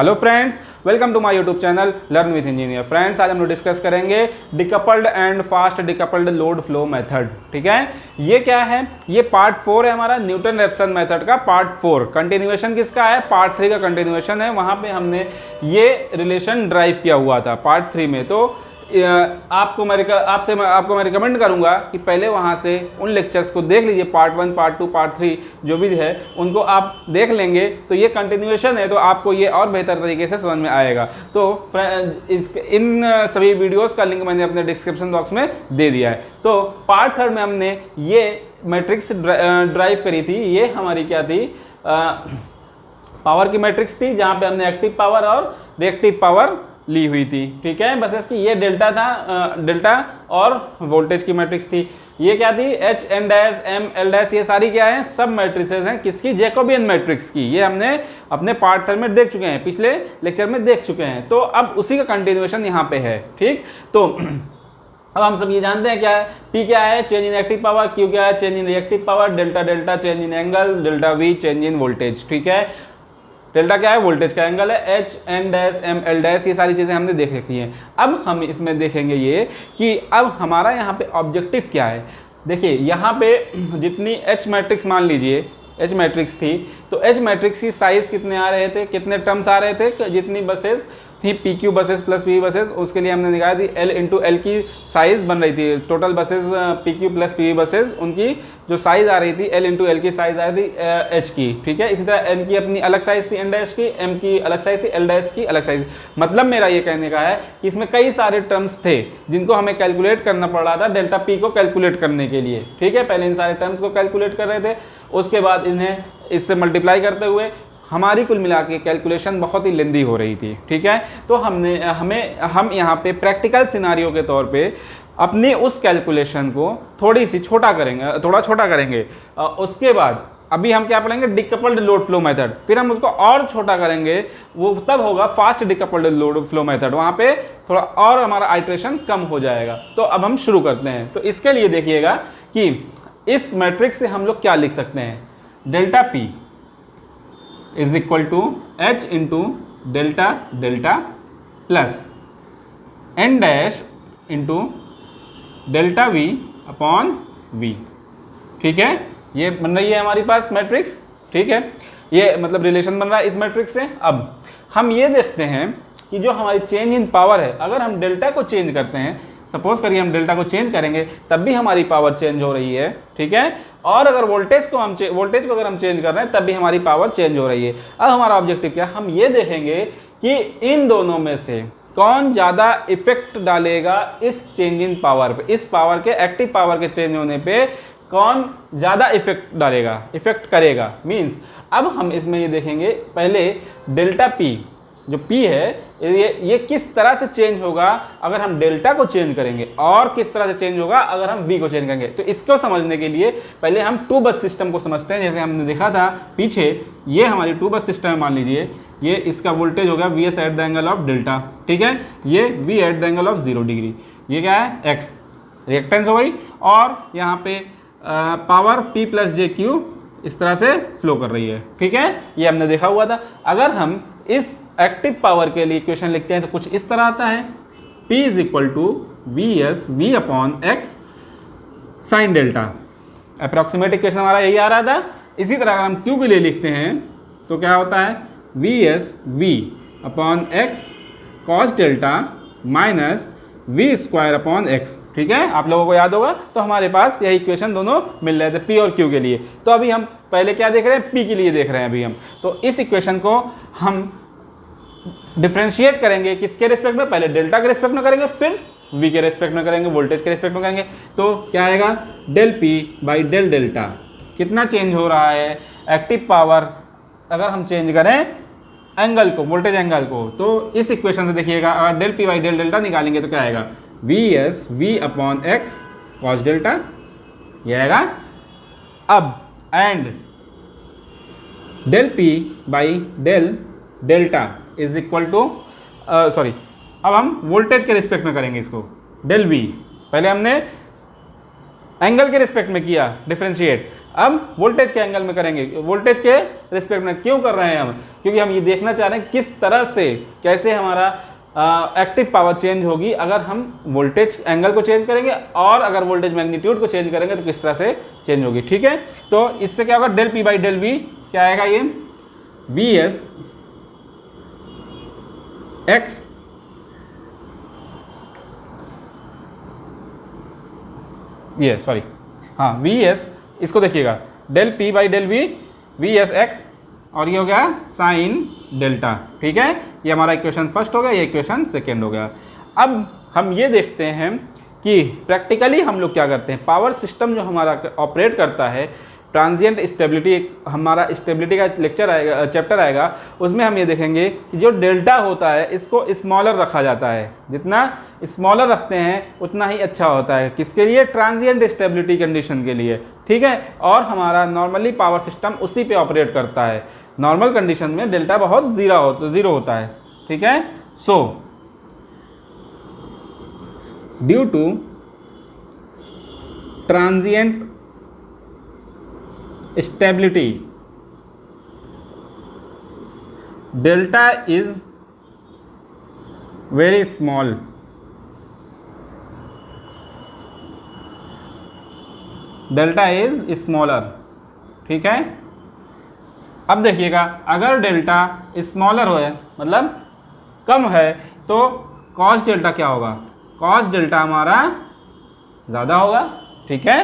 Hello friends, welcome to my YouTube channel learn with engineer. Friends, आज हम लोग discuss करेंगे decoupled and fast decoupled load flow method. ठीक है, ये क्या है? ये पार्ट 4 है हमारा न्यूटन रेफसन मेथड का पार्ट 4। कंटिन्यूएशन किसका है? पार्ट 3 का कंटिन्यूएशन है। वहाँ पे हमने ये रिलेशन ड्राइव किया हुआ था पार्ट 3 में। तो आपको मैं रिकमेंड करूंगा कि पहले वहाँ से उन लेक्चर्स को देख लीजिए, पार्ट 1, पार्ट 2, पार्ट 3 जो भी है उनको आप देख लेंगे तो ये कंटिन्यूएशन है, तो आपको ये और बेहतर तरीके से समझ में आएगा। तो इन सभी वीडियोस का लिंक मैंने अपने डिस्क्रिप्शन बॉक्स में दे दिया है। तो पार्ट 3 में हमने ये मैट्रिक्स ड्राइव करी थी। ये हमारी क्या थी? पावर की मैट्रिक्स थी, जहाँ पे हमने एक्टिव पावर और रिएक्टिव पावर ली हुई थी। ठीक है, बस इसकी ये डेल्टा था, डेल्टा और वोल्टेज की मैट्रिक्स थी। ये क्या थी? H N dash M L dash, ये सारी क्या है? सब मैट्रिसेस हैं। किसकी? जैकोबियन मैट्रिक्स की। ये हमने अपने पार्ट 3 में देख चुके हैं, पिछले लेक्चर में देख चुके हैं। तो अब उसी का कंटिन्यूएशन यहाँ पे है। ठीक, तो अब हम सब ये जानते हैं क्या है? P क्या है? Change in active power. Q क्या है? Change in reactive power. Delta delta change in angle. Delta V change in voltage. ठीक है, डेल्टा क्या है? वोल्टेज का एंगल है। H N dash M L dash, ये सारी चीज़ें हमने देख रखी हैं। अब हम इसमें देखेंगे ये कि अब हमारा यहाँ पे ऑब्जेक्टिव क्या है। देखिए, यहाँ पे जितनी एच मैट्रिक्स, मान लीजिए एच मैट्रिक्स थी, तो एच मैट्रिक्स की साइज़ कितने आ रहे थे, कितने टर्म्स आ रहे थे? जितनी बसेस थी P Q buses plus P buses, उसके लिए हमने निकाला थी एल इंटू एल की साइज़ बन रही थी। Total buses P Q plus P buses, उनकी जो साइज़ आ रही थी एल इंटू एल की साइज़ आ रही थी एच की। ठीक है, इसी तरह एन की अपनी अलग साइज़ थी एन डैश की, एम की अलग साइज़ थी, एल डैश की अलग साइज़। मतलब मेरा ये कहने का है कि इसमें कई सारे टर्म्स थे जिनको हमें कैलकुलेट करना पड़ रहा था डेल्टा पी को कैलकुलेट करने के लिए। ठीक है, पहले इन सारे टर्म्स को कैलकुलेट कर रहे थे, उसके बाद इन्हें इससे मल्टीप्लाई करते हुए हमारी कुल मिला के कैलकुलेशन बहुत ही लेंदी हो रही थी। ठीक है, तो हम यहाँ पे प्रैक्टिकल सिनारियो के तौर पे अपने उस कैलकुलेशन को थोड़ा छोटा करेंगे। उसके बाद अभी हम क्या पढ़ेंगे? Decoupled load flow method. फिर हम उसको और छोटा करेंगे, वो तब होगा fast decoupled load flow method. वहाँ पे थोड़ा और हमारा आइट्रेशन कम हो जाएगा। तो अब हम शुरू करते हैं। तो इसके लिए देखिएगा कि इस मैट्रिक्स से हम लोग क्या लिख सकते हैं? Delta P is equal to H into delta delta plus N dash into delta V upon V. ठीक है, ये बन रही है हमारी पास मैट्रिक्स। ठीक है, ये मतलब रिलेशन बन रहा है इस मैट्रिक्स से। अब हम ये देखते हैं कि जो हमारी चेंज इन पावर है, अगर हम डेल्टा को चेंज करते हैं, सपोज करिए हम डेल्टा को चेंज करेंगे तब भी हमारी पावर चेंज हो रही है। ठीक है, और अगर वोल्टेज को अगर हम चेंज कर रहे हैं तब भी हमारी पावर चेंज हो रही है। अब हमारा ऑब्जेक्टिव क्या है? हम ये देखेंगे कि इन दोनों में से कौन ज़्यादा इफेक्ट डालेगा इस चेंज इन पावर पे, इस पावर के एक्टिव पावर के चेंज होने पे कौन ज़्यादा इफेक्ट करेगा। मीन्स अब हम इसमें ये देखेंगे, पहले डेल्टा पी जो P है ये किस तरह से चेंज होगा अगर हम डेल्टा को चेंज करेंगे, और किस तरह से चेंज होगा अगर हम V को चेंज करेंगे। तो इसको समझने के लिए पहले हम 2 बस सिस्टम को समझते हैं। जैसे हमने देखा था पीछे, ये हमारी 2 बस सिस्टम है। मान लीजिए ये इसका वोल्टेज होगा Vs eight the angle of delta. ठीक है, ये V eight the angle of 0 degree. ये क्या है? X रिएक्टेंस हो गई, और यहाँ पे पावर P प्लस जे क्यू इस तरह से फ्लो कर रही है। ठीक है, ये हमने देखा हुआ था। अगर हम इस एक्टिव पावर के लिए इक्वेशन लिखते हैं तो कुछ इस तरह आता है, P is equal to V upon X sine delta. Approximate equation हमारा यही आ रहा था। इसी तरह अगर हम Q के लिए लिखते हैं तो क्या होता है? V upon X cos delta minus V square upon x. ठीक है, आप लोगों को याद होगा। तो हमारे पास यही इक्वेशन दोनों मिल रहे थे P और Q के लिए। तो अभी हम पहले क्या देख रहे हैं? P के लिए देख रहे हैं अभी हम। तो इस इक्वेशन को हम डिफ्रेंशिएट करेंगे किसके रिस्पेक्ट में? पहले डेल्टा के रिस्पेक्ट में करेंगे, फिर V के रिस्पेक्ट में करेंगे, वोल्टेज के रिस्पेक्ट में करेंगे। तो क्या आएगा? Del P by del delta. कितना चेंज हो रहा है एक्टिव पावर अगर हम चेंज करें एंगल को, वोल्टेज एंगल को? तो इस इक्वेशन से देखिएगा, अगर del P by del delta निकालेंगे तो क्या आएगा? V upon X cos delta, ये आएगा। अब and del P by del delta is equal to अब हम वोल्टेज के रिस्पेक्ट में करेंगे इसको, डेल V। पहले हमने एंगल के रिस्पेक्ट में किया डिफरेंशिएट, अब वोल्टेज के एंगल में करेंगे, वोल्टेज के रिस्पेक्ट में क्यों कर रहे हैं हम, क्योंकि हम ये देखना चाह रहे हैं किस तरह से, कैसे हमारा एक्टिव पावर चेंज होगी अगर हम वोल्टेज एंगल को चेंज करेंगे, और अगर वोल्टेज मैग्नीट्यूड को चेंज करेंगे तो किस तरह से चेंज होगी। ठीक है, तो इससे क्या होगा, del P by del V क्या आएगा, ये वी एस एक्स ये सॉरी हाँ वी एस, इसको देखिएगा del P by del V S X, और ये हो गया साइन डेल्टा। ठीक है, ये हमारा इक्वेशन फर्स्ट हो गया, ये इक्वेशन सेकेंड हो गया। अब हम ये देखते हैं कि प्रैक्टिकली हम लोग क्या करते हैं, पावर सिस्टम जो हमारा ऑपरेट करता है, ट्रांजिएंट स्टेबिलिटी, हमारा स्टेबिलिटी का लेक्चर आएगा, चैप्टर आएगा, उसमें हम ये देखेंगे कि जो डेल्टा होता है इसको स्मॉलर रखा जाता है, जितना स्मॉलर रखते हैं उतना ही अच्छा होता है, किसके लिए, ट्रांजिएंट स्टेबिलिटी कंडीशन के लिए। ठीक है, और हमारा नॉर्मली पावर सिस्टम उसी पे ऑपरेट करता है, नॉर्मल कंडीशन में डेल्टा बहुत ज़ीरो होता है। ठीक है, so due to transient stability delta is very small, delta is smaller. ठीक है, अब देखिएगा अगर डेल्टा स्मॉलर हो मतलब कम है तो कॉस डेल्टा क्या होगा, कॉस डेल्टा हमारा ज़्यादा होगा। ठीक है,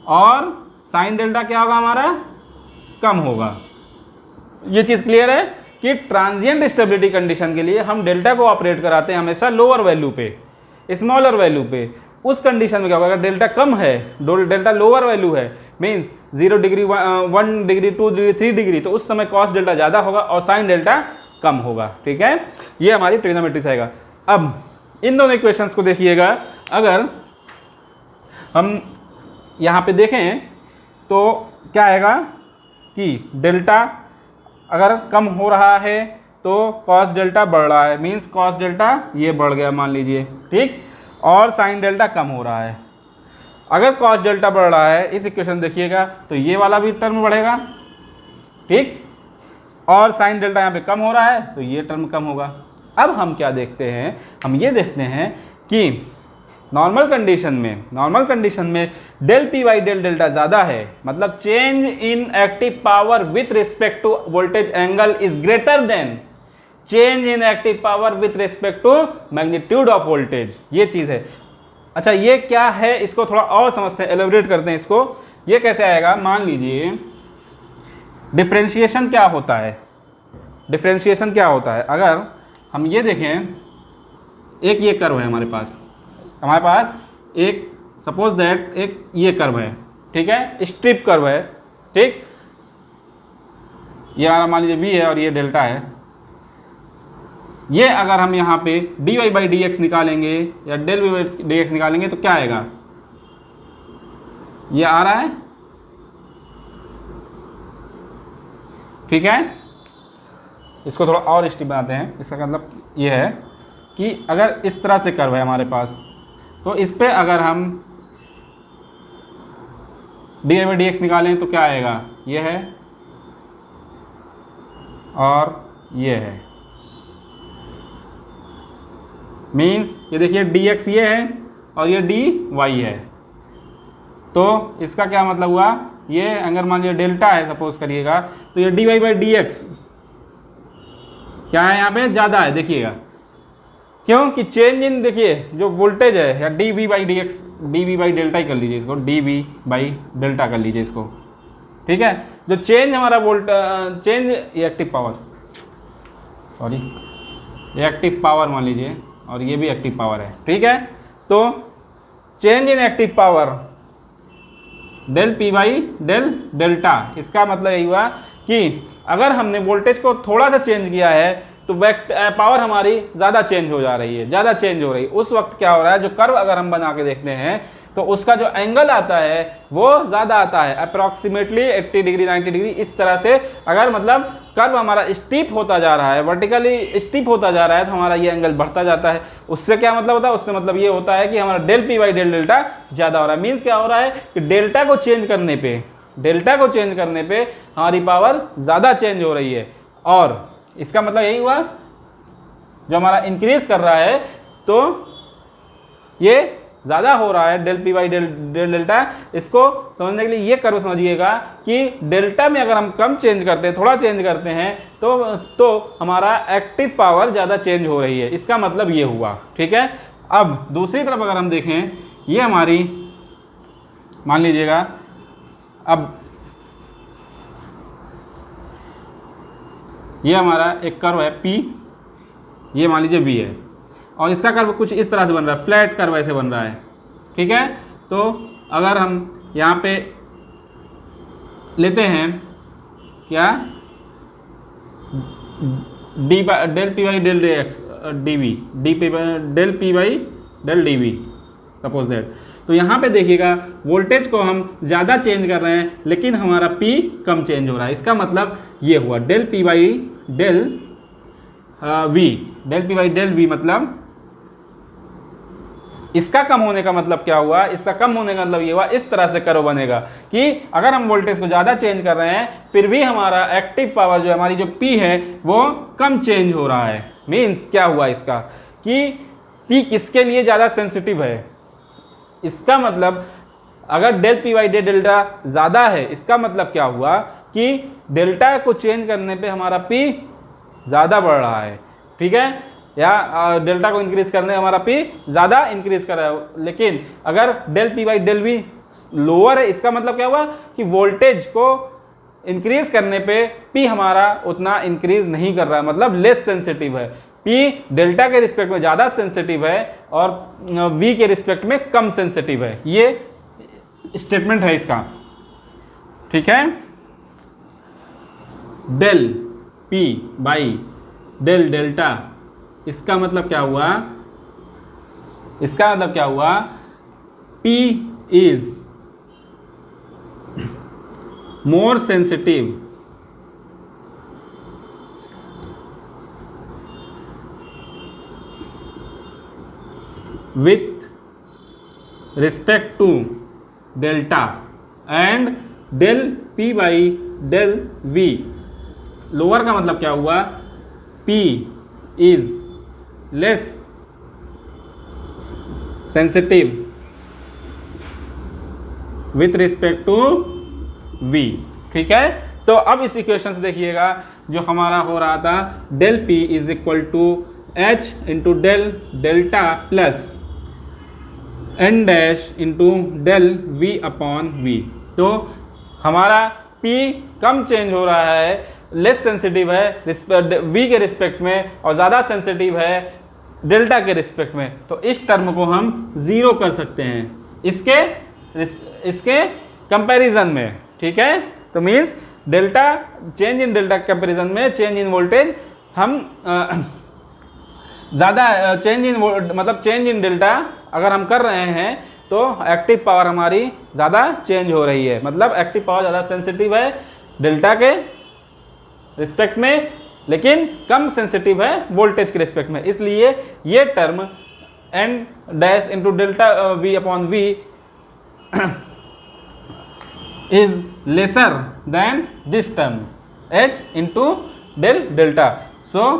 और साइन डेल्टा क्या होगा, हमारा कम होगा। ये चीज़ क्लियर है कि ट्रांजिएंट स्टेबिलिटी कंडीशन के लिए हम डेल्टा को ऑपरेट कराते हैं हमेशा लोअर वैल्यू पे, स्मॉलर वैल्यू पे। उस कंडीशन में क्या होगा, अगर डेल्टा कम है, डेल्टा लोअर वैल्यू है, means 0 degree 1 degree 2 degree 3 degree, तो उस समय कॉस डेल्टा ज़्यादा होगा और साइन डेल्टा कम होगा। ठीक है, ये हमारी ट्रिग्नोमेट्री आएगा। अब इन दोनों इक्वेशंस को देखिएगा, अगर हम यहाँ पे देखें तो क्या आएगा कि डेल्टा अगर कम हो रहा है तो कॉस डेल्टा बढ़ रहा है, मीन्स कॉस डेल्टा ये बढ़ गया मान लीजिए। ठीक, और साइन डेल्टा कम हो रहा है। अगर कॉस डेल्टा बढ़ रहा है, इस इक्वेशन देखिएगा तो ये वाला भी टर्म बढ़ेगा। ठीक, और साइन डेल्टा यहाँ पे कम हो रहा है तो ये टर्म कम होगा। अब हम क्या देखते हैं, हम ये देखते हैं कि नॉर्मल कंडीशन में del P by del delta ज़्यादा है, मतलब change in active power with respect to voltage angle is greater than change in active power with respect to magnitude of voltage. ये चीज़ है। अच्छा, ये क्या है, इसको थोड़ा और समझते हैं, एलोबरेट करते हैं इसको। ये कैसे आएगा, मान लीजिए डिफरेंशिएशन क्या होता है, डिफरेंशिएशन क्या होता है। अगर हम ये देखें, एक ये कर्व है हमारे पास एक सपोज दैट एक ये कर्व है। ठीक है, स्ट्रिप कर्व है। ठीक, ये हमारा मान लीजिए v है और ये डेल्टा है। ये अगर हम यहाँ पे dy बाई डी एक्स निकालेंगे या del V by D X निकालेंगे तो क्या आएगा, ये आ रहा है। ठीक है, इसको थोड़ा और स्टिप बनाते हैं। इसका मतलब ये है कि अगर इस तरह से कर्व है हमारे पास, तो इस पे अगर हम डी बाई डी एक्स निकालें तो क्या आएगा, ये है और ये है। मीन्स ये देखिए डी एक्स ये है और ये डी वाई है। तो इसका क्या मतलब हुआ, ये अगर मान लीजिए डेल्टा है सपोज करिएगा, तो ये D Y by D X क्या है, यहाँ पे ज़्यादा है। देखिएगा क्यों कि चेंज इन, देखिए जो वोल्टेज है, या D V by D X, D V by delta ही कर लीजिए इसको, डी वी बाई डेल्टा कर लीजिए इसको। ठीक है, जो चेंज हमारा change active power, sorry active power मान लीजिए, और ये भी एक्टिव पावर है। ठीक है, तो change in active power del P by del delta, इसका मतलब यही हुआ कि अगर हमने वोल्टेज को थोड़ा सा चेंज किया है तो पावर हमारी ज़्यादा चेंज हो जा रही है, ज़्यादा चेंज हो रही है। उस वक्त क्या हो रहा है, जो कर्व अगर हम बना के देखते हैं तो उसका जो एंगल आता है वो ज़्यादा आता है, अप्रॉक्सीमेटली 80 डिग्री 90 डिग्री इस तरह से। अगर मतलब कर्व हमारा स्टीप होता जा रहा है, वर्टिकली स्टीप होता जा रहा है, तो हमारा ये एंगल बढ़ता जाता है। उससे क्या मतलब होता है, उससे मतलब ये होता है कि हमारा del P by del delta ज़्यादा हो रहा है। मीन्स क्या हो रहा है कि डेल्टा को चेंज करने पे डेल्टा को चेंज करने पे हमारी पावर ज़्यादा चेंज हो रही है, और इसका मतलब यही हुआ जो हमारा इंक्रीज कर रहा है तो ये ज़्यादा हो रहा है del P by del delta. इसको समझने के लिए ये कर्व समझिएगा कि डेल्टा में अगर हम कम चेंज करते हैं, थोड़ा चेंज करते हैं तो हमारा एक्टिव पावर ज़्यादा चेंज हो रही है, इसका मतलब ये हुआ। ठीक है, अब दूसरी तरफ अगर हम देखें, ये हमारी मान लीजिएगा, अब ये हमारा एक कर्व है P, ये मान लीजिए V है, और इसका कर्व कुछ इस तरह से बन रहा है, फ्लैट कर्व ऐसे बन रहा है। ठीक है, तो अगर हम यहाँ पे लेते हैं क्या, del P by del X D V, del P by del D V suppose that, तो यहाँ पे देखिएगा वोल्टेज को हम ज़्यादा चेंज कर रहे हैं लेकिन हमारा P कम चेंज हो रहा है। इसका मतलब ये हुआ del P by del V, del P by del V, मतलब इसका कम होने का मतलब क्या हुआ, इसका कम होने का मतलब ये हुआ, इस तरह से कर्व बनेगा कि अगर हम वोल्टेज को ज़्यादा चेंज कर रहे हैं फिर भी हमारा एक्टिव पावर जो हमारी जो P है वो कम चेंज हो रहा है। मीन्स क्या हुआ इसका कि P किसके लिए ज़्यादा सेंसिटिव है, इसका मतलब अगर डेल पी बाई डेल्टा ज़्यादा है, इसका मतलब क्या हुआ कि डेल्टा को चेंज करने पे हमारा P ज़्यादा बढ़ रहा है। ठीक है, या डेल्टा को इंक्रीज करने हमारा P ज़्यादा इंक्रीज कर रहा है, लेकिन अगर del P by del V lower है, इसका मतलब क्या हुआ कि वोल्टेज को इंक्रीज करने पे P हमारा उतना इंक्रीज नहीं कर रहा है, मतलब लेस सेंसिटिव है। P डेल्टा के रिस्पेक्ट में ज़्यादा सेंसिटिव है और V के रिस्पेक्ट में कम सेंसिटिव है। ये स्टेटमेंट है इसका। ठीक है, del P by del delta, इसका मतलब क्या हुआ, इसका मतलब क्या हुआ, P is more sensitive with respect to delta and del P by del V। Lower का मतलब क्या हुआ, P is less sensitive with respect to V। ठीक है, तो अब इस इक्वेशन से देखिएगा जो हमारा हो रहा था del P is equal to H into del delta plus N dash into del V upon V। तो हमारा P कम चेंज हो रहा है, लेस सेंसिटिव है V के रिस्पेक्ट में और ज़्यादा सेंसिटिव है डेल्टा के रिस्पेक्ट में। तो इस टर्म को हम ज़ीरो कर सकते हैं इसके कंपैरिजन में। ठीक है, तो मीन्स डेल्टा चेंज इन डेल्टा कंपैरिजन में चेंज इन वोल्टेज हम ज़्यादा चेंज इन डेल्टा अगर हम कर रहे हैं तो एक्टिव पावर हमारी ज़्यादा चेंज हो रही है, मतलब एक्टिव पावर ज़्यादा सेंसिटिव है डेल्टा के रिस्पेक्ट में लेकिन कम सेंसिटिव है वोल्टेज के रिस्पेक्ट में। इसलिए ये term N dash into delta V upon V is lesser than this term H into del delta. So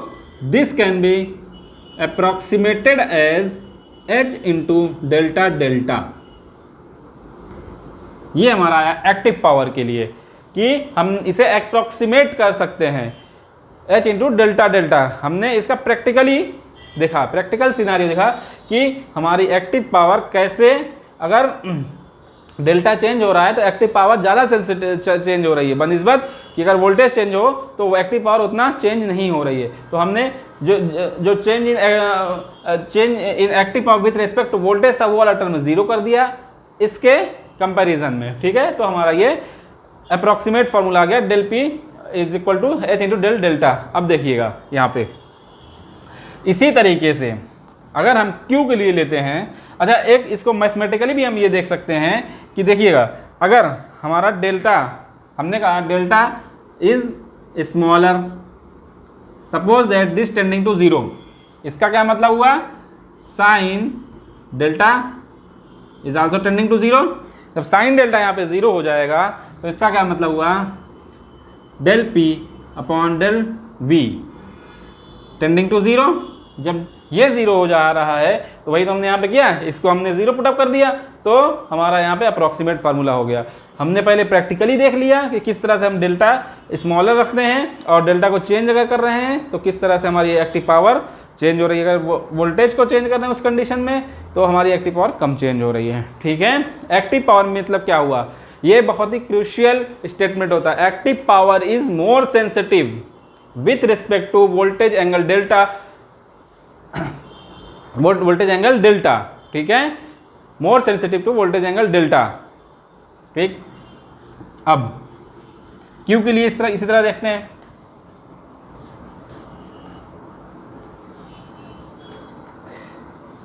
this can be approximated as H into delta delta. ये हमारा आया एक्टिव पावर के लिए कि हम इसे अप्रोक्सीमेट कर सकते हैं H इंटू डेल्टा डेल्टा। हमने इसका प्रैक्टिकली देखा, प्रैक्टिकल सिनारियो देखा कि हमारी एक्टिव पावर कैसे, अगर डेल्टा चेंज हो रहा है तो एक्टिव पावर ज़्यादा चेंज हो रही है बनिस्बत कि अगर वोल्टेज चेंज हो तो वो एक्टिव पावर उतना चेंज नहीं हो रही है। तो हमने जो change in active power with respect to voltage था वो वाला टर्म जीरो कर दिया इसके कंपैरिजन में। ठीक है, तो हमारा ये अप्रॉक्सीमेट फार्मूला आ गया del P is equal to H into del delta. अब देखिएगा यहाँ पे इसी तरीके से अगर हम Q के लिए लेते हैं, अच्छा एक इसको मैथमेटिकली भी हम ये देख सकते हैं कि देखिएगा अगर हमारा डेल्टा, हमने कहा delta is smaller, suppose that this tending to zero, इसका क्या मतलब हुआ, sine delta is also tending to zero. जब साइन डेल्टा यहाँ पे जीरो हो जाएगा तो इसका क्या मतलब हुआ, del P upon del V tending to zero. जब ये ज़ीरो हो जा रहा है तो वही तो हमने यहाँ पे किया, इसको हमने ज़ीरो पुटअप कर दिया, तो हमारा यहाँ पे अप्रॉक्सीमेट फार्मूला हो गया। हमने पहले प्रैक्टिकली देख लिया कि किस तरह से हम डेल्टा स्मॉलर रखते हैं और डेल्टा को चेंज अगर कर रहे हैं तो किस तरह से हमारी एक्टिव पावर चेंज हो रही है। अगर वोल्टेज को चेंज कर रहे हैं उस कंडीशन में तो हमारी एक्टिव पावर कम चेंज हो रही है। ठीक है, एक्टिव पावर मतलब क्या हुआ, ये बहुत ही क्रूशियल स्टेटमेंट होता है। Active power is more sensitive with respect to voltage angle delta, voltage angle delta. ठीक है, more sensitive to voltage angle delta. ठीक, अब क्यू के लिए इसी तरह देखते हैं।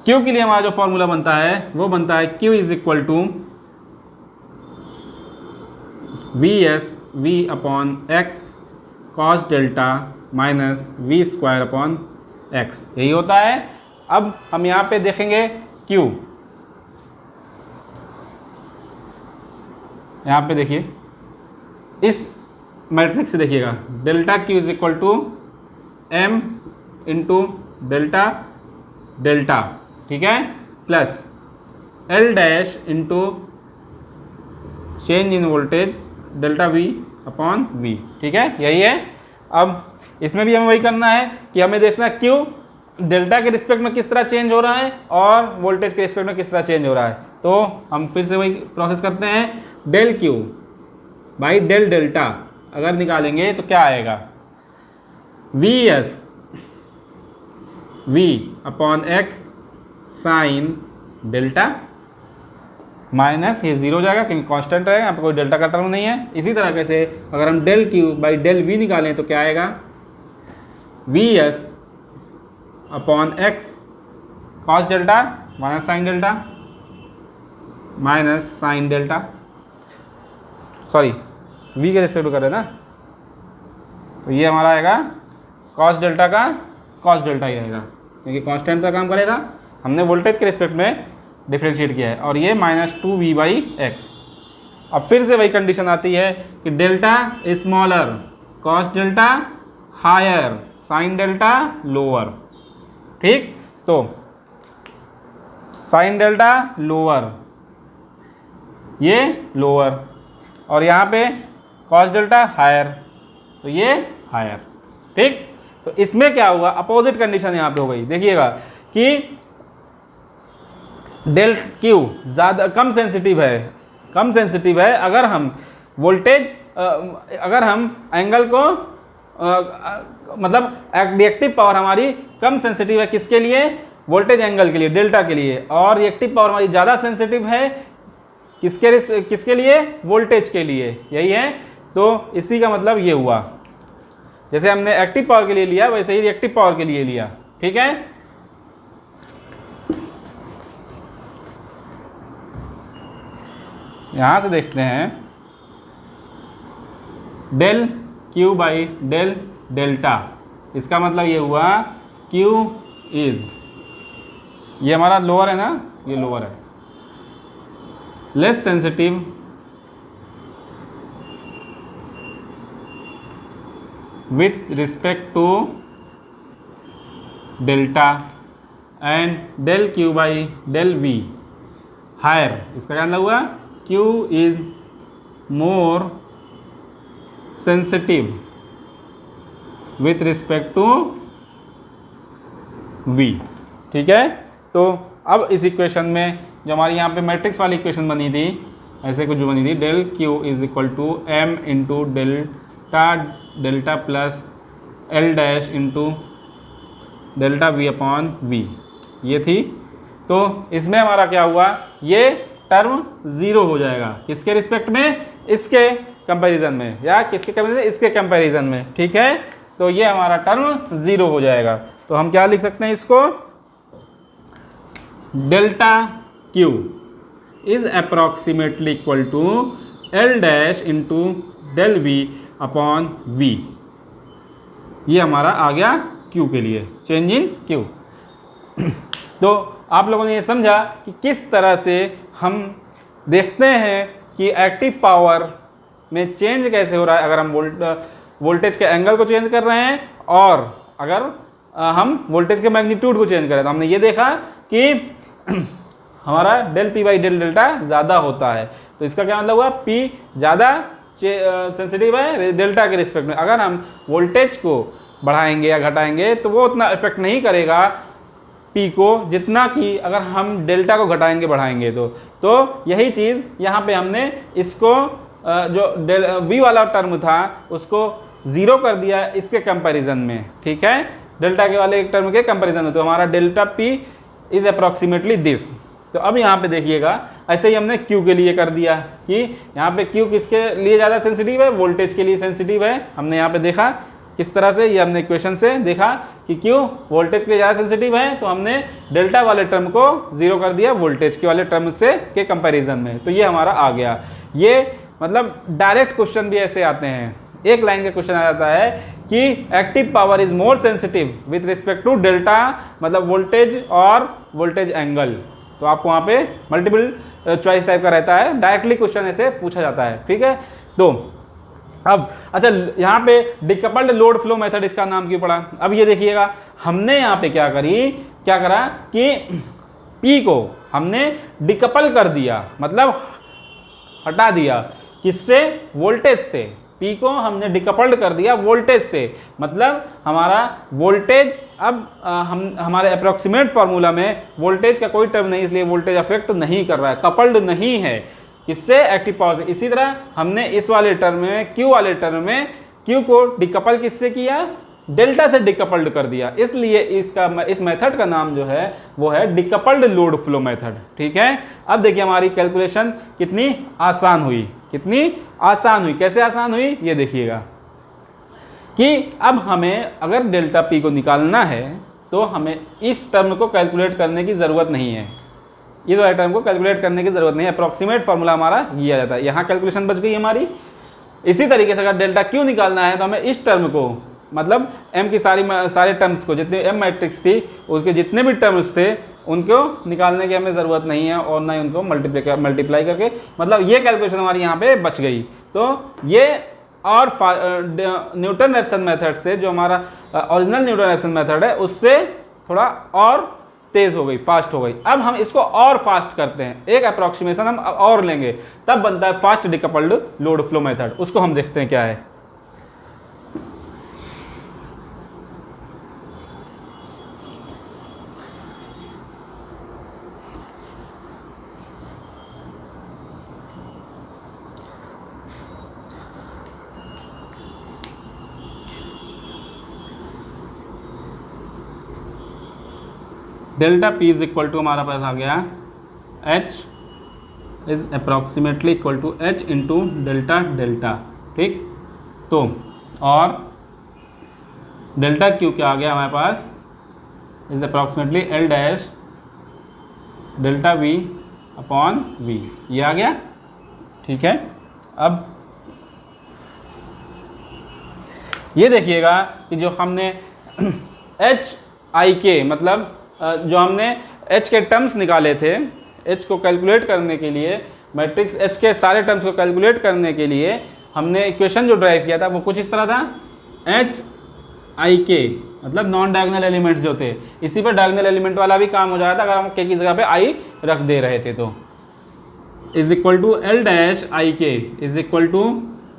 क्यू के लिए हमारा जो फॉर्मूला बनता है वो बनता है Q is equal to V S V upon X cos delta minus V square upon X, यही होता है। अब हम यहाँ पे देखेंगे क्यू, यहाँ पे देखिए इस मैट्रिक्स से देखिएगा, delta Q is equal to M into delta delta, ठीक है, plus L dash into change in voltage delta V upon V. ठीक है, यही है। अब इसमें भी हमें वही करना है कि हमें देखना है क्यू डेल्टा के रिस्पेक्ट में किस तरह चेंज हो रहा है और वोल्टेज के रिस्पेक्ट में किस तरह चेंज हो रहा है। तो हम फिर से वही प्रोसेस करते हैं, del Q by del delta अगर निकालेंगे तो क्या आएगा, V S V upon X sine delta minus ये जीरो हो जाएगा क्योंकि कांस्टेंट रहेगा, यहाँ पर कोई डेल्टा का टर्म नहीं है। इसी तरह से अगर हम del Q by del V निकालें तो क्या आएगा, V S upon X cos delta minus sine delta minus sine delta, sorry V के रिस्पेक्ट कर रहे हैं ना, तो ये हमारा आएगा कॉस डेल्टा का कॉस डेल्टा ही रहेगा क्योंकि कांस्टेंट का काम करेगा। हमने वोल्टेज के रिस्पेक्ट में डिफ्रेंशिएट किया है और ये minus two V by X. अब फिर से वही कंडीशन आती है कि delta smaller cos delta higher sine delta lower. ठीक, तो साइन डेल्टा लोअर, ये लोअर, और यहाँ पे कॉस डेल्टा हायर, तो ये हायर। ठीक, तो इसमें क्या हुआ, अपोजिट कंडीशन यहाँ पे हो गई। देखिएगा कि डेल क्यू ज़्यादा कम सेंसिटिव है अगर हम वोल्टेज अगर हम एंगल को मतलब रिएक्टिव पावर हमारी कम सेंसिटिव है किसके लिए, वोल्टेज एंगल के लिए, डेल्टा के लिए, और रिएक्टिव पावर हमारी ज़्यादा सेंसिटिव है किसके लिए, वोल्टेज के लिए। यही है, तो इसी का मतलब ये हुआ, जैसे हमने एक्टिव पावर के लिए लिया वैसे ही रिएक्टिव पावर के लिए लिया। ठीक है, यहाँ से देखते हैं del Q by del delta, इसका मतलब ये हुआ क्यू इज, ये हमारा लोअर है ना, ये लोअर है, less sensitive with respect to delta and del Q by del V higher, इसका क्या मतलब हुआ, Q is more sensitive with respect to V। ठीक है, तो अब इस इक्वेशन में जो हमारी यहाँ पे मैट्रिक्स वाली इक्वेशन बनी थी, ऐसे कुछ जो बनी थी, del Q is equal to M into delta delta plus L dash into delta V upon V, ये थी। तो इसमें हमारा क्या हुआ, ये टर्म ज़ीरो हो जाएगा किसके रिस्पेक्ट में, इसके कंपैरिजन में, या किसके कंपैरिजन, इसके कंपैरिजन में। ठीक है, तो ये हमारा टर्म ज़ीरो हो जाएगा। तो हम क्या लिख सकते हैं इसको, delta Q is approximately equal to L dash into del V upon V. ये हमारा आ गया क्यू के लिए, चेंज इन क्यू। तो आप लोगों ने ये समझा कि किस तरह से हम देखते हैं कि एक्टिव पावर में चेंज कैसे हो रहा है, अगर हम वोल्टेज के एंगल को चेंज कर रहे हैं और अगर हम वोल्टेज के मैग्नीट्यूड को चेंज करें। तो हमने ये देखा कि हमारा del P by del delta ज़्यादा होता है। तो इसका क्या मतलब हुआ, पी ज़्यादा सेंसिटिव है डेल्टा के रिस्पेक्ट में। अगर हम वोल्टेज को बढ़ाएंगे या घटाएंगे तो वो उतना इफेक्ट नहीं करेगा पी को जितना कि अगर हम डेल्टा को घटाएंगे बढ़ाएंगे तो यही चीज़ यहाँ पे हमने इसको जो वी वाला टर्म था उसको ज़ीरो कर दिया इसके कंपैरिजन में, ठीक है, डेल्टा के वाले एक टर्म के कंपैरिजन में। तो हमारा delta P is approximately this. तो अब यहाँ पे देखिएगा ऐसे ही हमने Q के लिए कर दिया कि यहाँ पे Q किसके लिए ज़्यादा सेंसिटिव है, वोल्टेज के लिए सेंसिटिव है। हमने यहाँ पे देखा किस तरह से, ये हमने इक्वेशन से देखा कि Q वोल्टेज के लिए ज़्यादा सेंसिटिव है, तो हमने डेल्टा वाले टर्म को जीरो कर दिया वोल्टेज के वाले टर्म से के कंपैरिजन में। तो ये हमारा आ गया। ये मतलब डायरेक्ट क्वेश्चन भी ऐसे आते हैं, एक लाइन का क्वेश्चन आ जाता है कि active power is more sensitive with respect to delta, मतलब वोल्टेज और वोल्टेज एंगल। तो आपको वहाँ पे मल्टीपल चॉइस टाइप का रहता है, डायरेक्टली क्वेश्चन ऐसे पूछा जाता है, ठीक है। तो अब अच्छा, यहाँ पे डिकपल्ड लोड फ्लो मेथड, इसका नाम क्यों पड़ा। अब ये देखिएगा हमने यहाँ पे क्या करा कि P को हमने डिकपल कर दिया, मतलब हटा दिया, किससे, वोल्टेज से। P को हमने डिकपल्ड कर दिया वोल्टेज से, मतलब हमारा वोल्टेज अब हमारे अप्रोक्सीमेट फार्मूला में वोल्टेज का कोई टर्म नहीं, इसलिए वोल्टेज अफेक्ट नहीं कर रहा है, कपल्ड नहीं है किससे, एक्टिव पावर से। इसी तरह हमने इस वाले टर्म में, Q वाले टर्म में Q को डिकपल किससे किया, डेल्टा से डिकपल्ड कर दिया, इसलिए इस मेथड का नाम जो है वो है डिकपल्ड लोड फ्लो मेथड, ठीक है। अब देखिए हमारी कैलकुलेशन कितनी आसान हुई, कितनी आसान हुई। कैसे आसान हुई ये देखिएगा कि अब हमें अगर डेल्टा पी को निकालना है तो हमें इस टर्म को कैलकुलेट करने की ज़रूरत नहीं है, इस वाले टर्म को कैलकुलेट करने की ज़रूरत नहीं है, अप्रॉक्सीमेट फार्मूला हमारा ये आ जाता है। यहाँ कैलकुलेशन बच गई हमारी। इसी तरीके से अगर डेल्टा क्यू निकालना है तो हमें इस टर्म को, मतलब एम की सारे टर्म्स को, जितने एम मैट्रिक्स थी उसके जितने भी टर्म्स थे उनको निकालने की हमें ज़रूरत नहीं है, और ना ही उनको मल्टीप्लाई करके, मतलब ये कैलकुलेशन हमारी यहाँ पे बच गई। तो ये और न्यूटन रेफसन मेथड से, जो हमारा ओरिजिनल न्यूटन रेफसन मेथड है, उससे थोड़ा और तेज़ हो गई, फास्ट हो गई। अब हम इसको और फास्ट करते हैं, एक अप्रॉक्सीमेशन हम और लेंगे, तब बनता है fast decoupled load flow method. उसको हम देखते हैं क्या है। Delta P is equal to हमारा पास आ गया H is approximately equal to H into delta delta, ठीक। तो और डेल्टा क्यू क्या आ गया हमारे पास, is approximately L dash delta V upon V, ये आ गया, ठीक है। अब ये देखिएगा कि जो हमने एच आई के, मतलब जो हमने h के टर्म्स निकाले थे, h को कैलकुलेट करने के लिए, मैट्रिक्स h के सारे टर्म्स को कैलकुलेट करने के लिए हमने इक्वेशन जो ड्राइव किया था वो कुछ इस तरह था, h i k, मतलब नॉन डायगोनल एलिमेंट्स जो थे, इसी पर डायगोनल एलिमेंट वाला भी काम हो जाता अगर हम k की जगह पे i रख दे रहे थे। तो is equal to L dash i k is equal to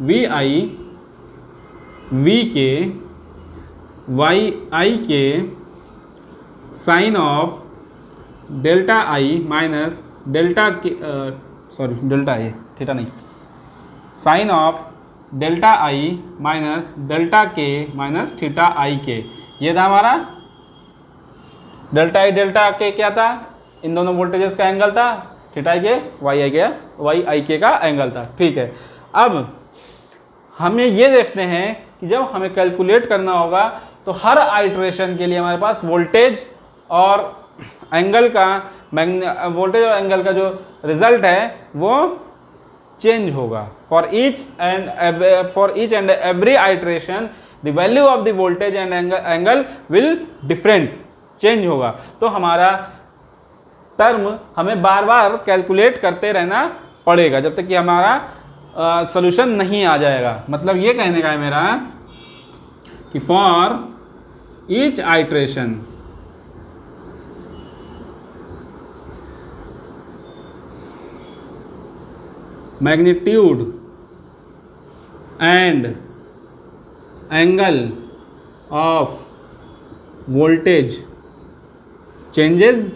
V i V k Y i k sine of delta I minus delta k, sorry delta i, theta नहीं, sine of delta I minus delta k minus theta i k. ये था हमारा delta I delta के, क्या था, इन दोनों voltages का angle था, थीटा आई के वाई आई के का एंगल था, ठीक है। अब हमें ये देखते हैं कि जब हमें कैलकुलेट करना होगा तो हर आइट्रेशन के लिए हमारे पास वोल्टेज और एंगल का, वोल्टेज और एंगल का जो रिजल्ट है वो चेंज होगा। For each and every iteration the value of the voltage and angle will different, change होगा। तो हमारा टर्म हमें बार बार कैलकुलेट करते रहना पड़ेगा जब तक कि हमारा सोल्यूशन नहीं आ जाएगा। मतलब ये कहने का है मेरा कि for each iteration magnitude and angle of voltage changes.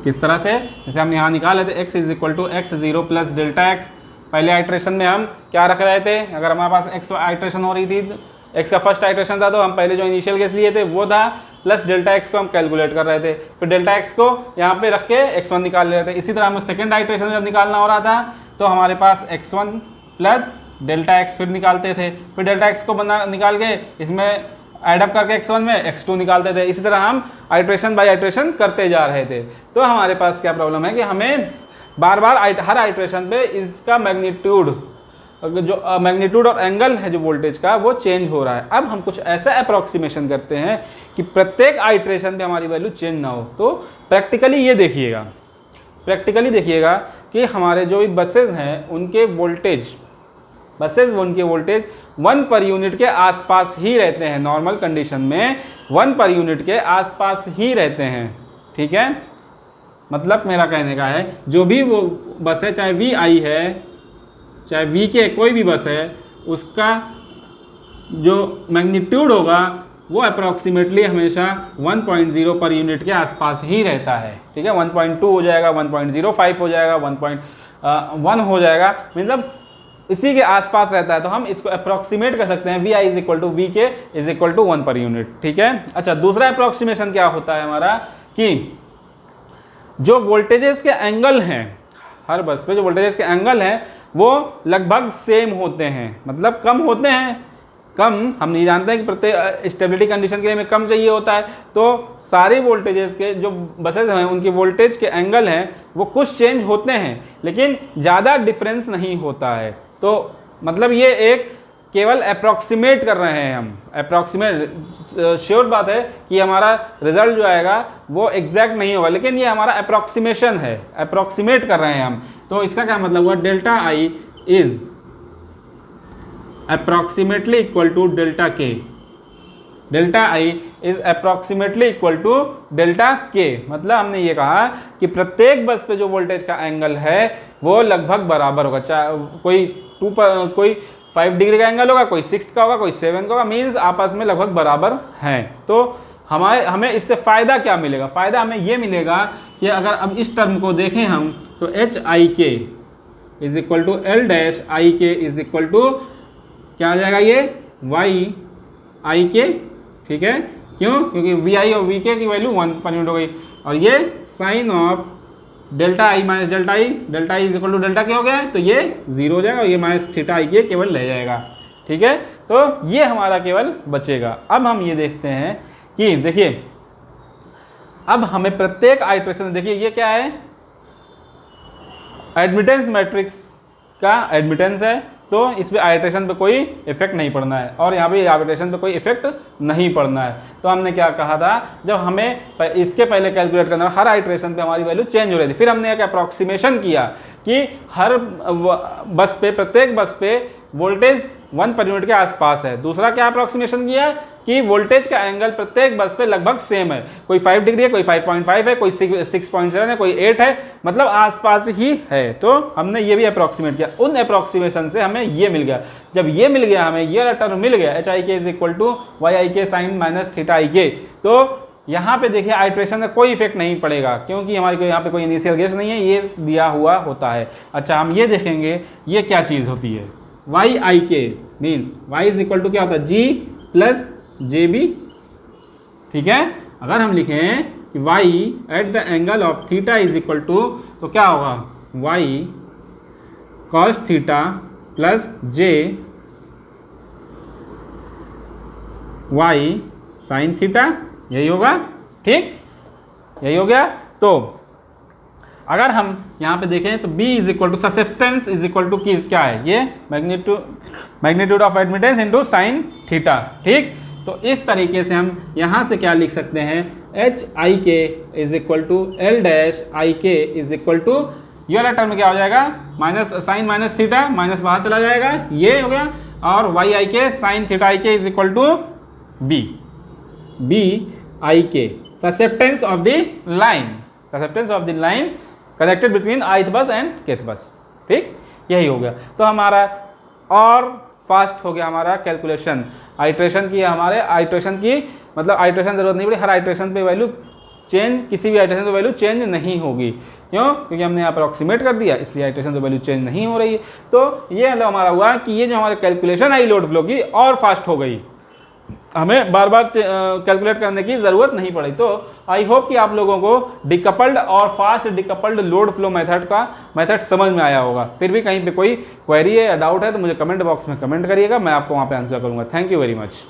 किस तरह से, जैसे हम यहाँ निकाले थे x is equal to x0 plus delta X. पहले आइट्रेशन में हम क्या रख रहे थे, अगर हमारे पास x आइट्रेशन हो रही थी, x का फर्स्ट आइट्रेशन था, तो हम पहले जो इनिशियल केस लिए थे वो था, प्लस डेल्टा x को हम कैलकुलेट कर रहे थे, फिर डेल्टा x को यहाँ पे रख के x1 निकाल ले रहे थे। इसी तरह हमें सेकेंड आइट्रेशन जब निकालना हो रहा था तो हमारे पास x1 प्लस डेल्टा x फिर निकालते थे, फिर डेल्टा x को निकाल के इसमें एडअप करके x1 में x2 निकालते थे। इसी तरह हम आइट्रेशन बाय आइट्रेशन करते जा रहे थे। तो हमारे पास क्या प्रॉब्लम है कि हमें बार बार हर आइट्रेशन पे इसका मैग्नीट्यूड, जो मैग्नीट्यूड और एंगल है जो वोल्टेज का, वो चेंज हो रहा है। अब हम कुछ ऐसा अप्रॉक्सीमेशन करते हैं कि प्रत्येक आइट्रेशन पे हमारी वैल्यू चेंज ना हो। तो प्रैक्टिकली ये देखिएगा, कि हमारे जो भी बसेज हैं उनके वोल्टेज 1 पर यूनिट के आसपास ही रहते हैं। नॉर्मल कंडीशन में 1 पर यूनिट के आसपास ही रहते हैं, ठीक है। मतलब मेरा कहने का है जो भी वो बस है, चाहे VI है चाहे VK कोई भी बस है, उसका जो मैग्नीट्यूड होगा वो अप्रॉक्सीमेटली हमेशा 1.0 पर यूनिट के आसपास ही रहता है, ठीक है। 1.2 हो जाएगा, 1.05 हो जाएगा, 1.1 हो जाएगा, मतलब इसी के आसपास रहता है। तो हम इसको अप्रॉक्सीमेट कर सकते हैं VI is equal to VK is equal to 1 per unit, ठीक है। अच्छा, दूसरा अप्रॉक्सीमेशन क्या होता है हमारा कि जो वोल्टेजेस के एंगल हैं, हर बस पे जो वोल्टेजेस के एंगल हैं वो लगभग सेम होते हैं, मतलब कम होते हैं। कम हम नहीं जानते हैं कि प्रत्येक स्टेबिलिटी कंडीशन के लिए हमें कम चाहिए होता है। तो सारे वोल्टेजेस के जो बसेज हैं उनके वोल्टेज के एंगल हैं वो कुछ चेंज होते हैं, लेकिन ज़्यादा डिफरेंस नहीं होता है। तो मतलब ये एक केवल अप्रॉक्सीमेट कर रहे हैं हम, अप्रॉक्सीमेट। श्योर बात है कि हमारा रिजल्ट जो आएगा वो एग्जैक्ट नहीं होगा, लेकिन ये हमारा अप्रॉक्सीमेशन है, अप्रॉक्सीमेट कर रहे हैं हम। तो इसका क्या मतलब हुआ, delta I is approximately equal to delta k. Delta I is approximately equal to delta k. मतलब हमने ये कहा कि प्रत्येक बस पे जो वोल्टेज का एंगल है वो लगभग बराबर होगा। चाहे कोई 5 डिग्री का एंगल होगा, कोई 6 का होगा, कोई 7 का होगा, मीन्स आपस में लगभग बराबर हैं। तो हमें इससे फ़ायदा क्या मिलेगा, फ़ायदा हमें ये मिलेगा कि अगर अब इस टर्म को देखें हम तो HIK is equal to L-IK is equal to क्या आ जाएगा, ये YIK, ठीक है। क्यों, क्योंकि VI और VK की वैल्यू 1 पर यूनिट हो गई, और ये sine of delta I minus delta I, delta I is equal to delta के हो गया है, तो ये 0 हो जाएगा और ये माइनस थीटा आई के केवल रह जाएगा, ठीक है। तो ये हमारा केवल बचेगा। अब हम ये देखते हैं कि देखिए अब हमें प्रत्येक आइट्रेशन, देखिए ये क्या है, एडमिटेंस मैट्रिक्स का एडमिटेंस है, तो इस पर आइट्रेशन पे कोई इफेक्ट नहीं पड़ना है, और यहाँ पे आइट्रेशन पे कोई इफेक्ट नहीं पड़ना है। तो हमने क्या कहा था, जब हमें इसके पहले कैलकुलेट करना, हर आइट्रेशन पे हमारी वैल्यू चेंज हो रही थी, फिर हमने एक अप्रॉक्सीमेशन किया कि हर बस पे, प्रत्येक बस पे वोल्टेज 1 पर यूनिट के आसपास है। दूसरा क्या अप्रॉक्सीमेशन किया कि वोल्टेज का एंगल प्रत्येक बस पे लगभग सेम है, कोई 5 डिग्री है, कोई 5.5 है, कोई 6.7 है, कोई 8 है, मतलब आसपास ही है। तो हमने ये भी अप्रॉक्सीमेट किया, उन अप्रॉक्सीमेशन से हमें ये मिल गया। जब ये मिल गया, हमें ये टर्म मिल गया, HIK is equal to YIK sine minus theta IK, तो यहाँ पे देखिए आइट्रेशन का कोई इफेक्ट नहीं पड़ेगा, क्योंकि हमारे को यहाँ पे कोई इनिशियल गेस नहीं है, ये दिया हुआ होता है। अच्छा, हम ये देखेंगे ये क्या चीज़ होती है, YIK means Y is equal to क्या होता है, G प्लस JB, ठीक है। अगर हम लिखें कि Y at the angle of theta is equal to, तो क्या होगा, Y cos theta plus J Y sine theta, यही होगा, ठीक, यही हो गया। तो अगर हम यहाँ पे देखें तो B is equal to susceptance is equal to क्या है, ये magnitude of admittance into sine theta, ठीक। तो इस तरीके से हम यहाँ से क्या लिख सकते हैं, HIK is equal to L-IK is equal to, ये वाला टर्म क्या हो जाएगा, minus sine minus theta, minus बाहर चला जाएगा, ये हो गया, और Y i k sign theta i k is equal to B, B i k susceptance of the line, susceptance of the line connected between ith bus and kth bus. ठीक, यही हो गया। तो हमारा और फास्ट हो गया हमारा कैलकुलेशन, आइट्रेशन की, हमारे आइट्रेशन की मतलब आइट्रेशन जरूरत नहीं पड़ी, हर आइट्रेशन पे वैल्यू चेंज, किसी भी आइट्रेशन पे वैल्यू चेंज नहीं होगी। क्यों? क्योंकि हमने यहाँ अप्रॉक्सीमेट कर दिया, इसलिए आइट्रेशन पे वैल्यू चेंज नहीं हो रही है। तो ये मतलब हमारा हुआ कि ये जो हमारे कैलकुलेशन आई लोड फ्लो की और फास्ट हो गई, हमें बार बार कैलकुलेट करने की ज़रूरत नहीं पड़ी। तो आई होप कि आप लोगों को डिकपल्ड और fast decoupled load flow method का मेथड समझ में आया होगा। फिर भी कहीं पे कोई क्वेरी है या डाउट है तो मुझे कमेंट बॉक्स में कमेंट करिएगा, मैं आपको वहाँ पे आंसर करूँगा। Thank you very much.